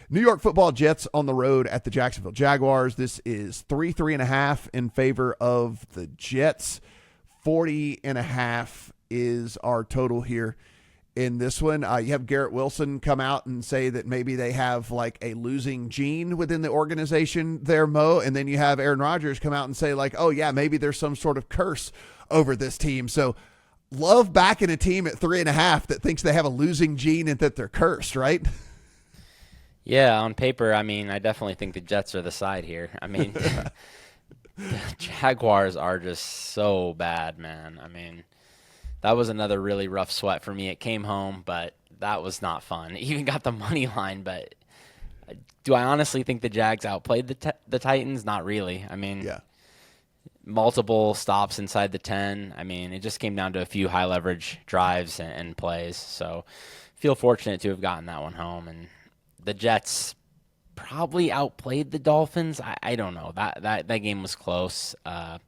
New York Football Jets on the road at the Jacksonville Jaguars. This is 3.5 in favor of the Jets. 40.5 is our total here in this one. You have Garrett Wilson come out and say that maybe they have like a losing gene within the organization there, Mo. And then you have Aaron Rodgers come out and say like, oh yeah, maybe there's some sort of curse over this team. So love backing a team at 3.5 that thinks they have a losing gene and that they're cursed, right? Yeah, on paper, I mean, I definitely think the Jets are the side here. I mean, the Jaguars are just so bad, man. I mean, that was another really rough sweat for me. It came home, but that was not fun. Even got the money line, but do I honestly think the Jags outplayed the Titans? Not really. I mean, yeah. Multiple stops inside the 10. I mean, it just came down to a few high-leverage drives and plays. So feel fortunate to have gotten that one home. And the Jets probably outplayed the Dolphins. I don't know. That game was close. I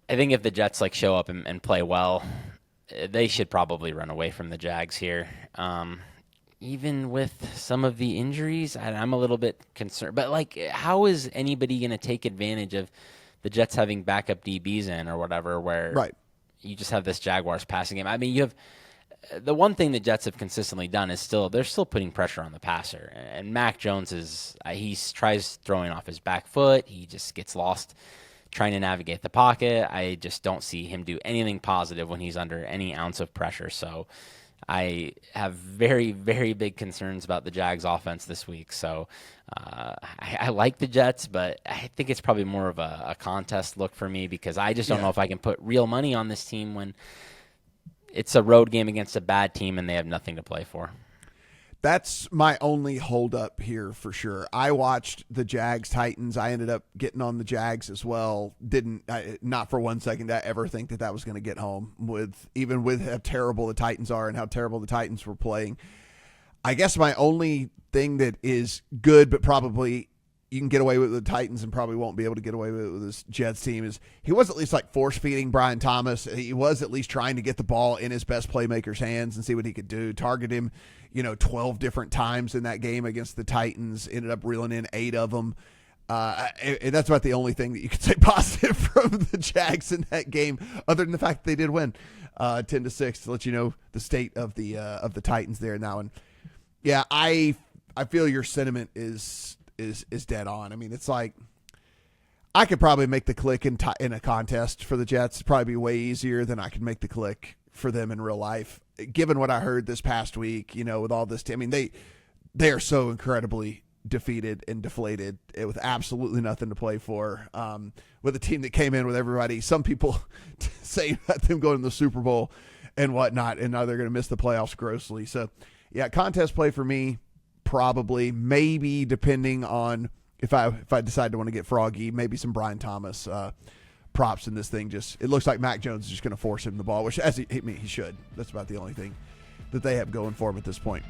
think if the Jets show up and play well, they should probably run away from the Jags here. Even with some of the injuries, I'm a little bit concerned. But how is anybody going to take advantage of the Jets having backup DBs in or whatever, where you just have this Jaguars passing game? I mean, you have. The one thing the Jets have consistently done is they're still putting pressure on the passer. And Mac Jones he tries throwing off his back foot. He just gets lost trying to navigate the pocket. I just don't see him do anything positive when he's under any ounce of pressure. So I have very, very big concerns about the Jags offense this week. So I like the Jets, but I think it's probably more of a contest look for me because I just don't know if I can put real money on this team when it's a road game against a bad team and they have nothing to play for. That's my only holdup here for sure. I watched the Jags-Titans. I ended up getting on the Jags as well. Not for 1 second I ever think that was going to get home, even with how terrible the Titans are and how terrible the Titans were playing. I guess my only thing that is good, but probably you can get away with the Titans and probably won't be able to get away with this Jets team, is he was at least force-feeding Brian Thomas. He was at least trying to get the ball in his best playmaker's hands and see what he could do. Target him 12 different times in that game against the Titans, ended up reeling in 8 of them. And that's about the only thing that you could say positive from the Jags in that game, other than the fact that they did win 10-6, to let you know the state of the Titans there now. And yeah, I feel your sentiment is dead on. I mean, it's like I could probably make the click in a contest for the Jets. It'd probably be way easier than I could make the click for them in real life. Given what I heard this past week, with all this, I mean, they are so incredibly defeated and deflated with absolutely nothing to play for. With a team that came in with everybody, some people say about them going to the Super Bowl and whatnot, and now they're going to miss the playoffs grossly. So, yeah, contest play for me. Probably, maybe, depending on if I decide to want to get froggy, maybe some Brian Thomas props in this thing. It looks like Mac Jones is just going to force him the ball, which he should. That's about the only thing that they have going for him at this point.